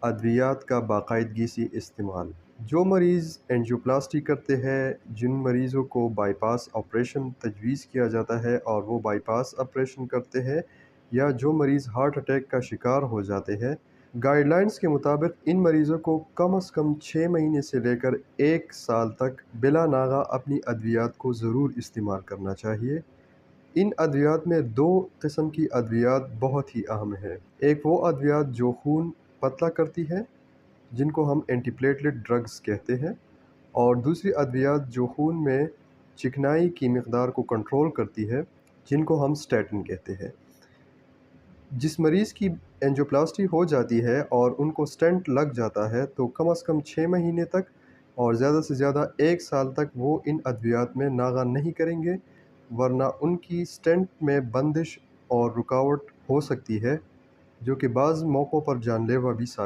ادویات کا باقاعدگی سے استعمال۔ جو مریض اینجیوپلاسٹی کرتے ہیں، جن مریضوں کو بائی پاس آپریشن تجویز کیا جاتا ہے اور وہ بائی پاس آپریشن کرتے ہیں، یا جو مریض ہارٹ اٹیک کا شکار ہو جاتے ہیں، گائیڈ لائنز کے مطابق ان مریضوں کو کم از کم 6 مہینے سے لے کر 1 سال تک بلا ناغہ اپنی ادویات کو ضرور استعمال کرنا چاہیے۔ ان ادویات میں 2 قسم کی ادویات بہت ہی اہم ہیں۔ ایک وہ ادویات جو خون پتلا کرتی ہے، جن کو ہم اینٹی پلیٹلیٹ ڈرگز کہتے ہیں، اور دوسری ادویات جو خون میں چکنائی کی مقدار کو کنٹرول کرتی ہے، جن کو ہم سٹیٹن کہتے ہیں۔ جس مریض کی اینجیوپلاسٹی ہو جاتی ہے اور ان کو سٹینٹ لگ جاتا ہے تو کم از کم 6 مہینے تک اور زیادہ سے زیادہ 1 سال تک وہ ان ادویات میں ناغہ نہیں کریں گے، ورنہ ان کی سٹینٹ میں بندش اور رکاوٹ ہو سکتی ہے، جو کہ بعض موقعوں پر جان لیوا بھی ثابت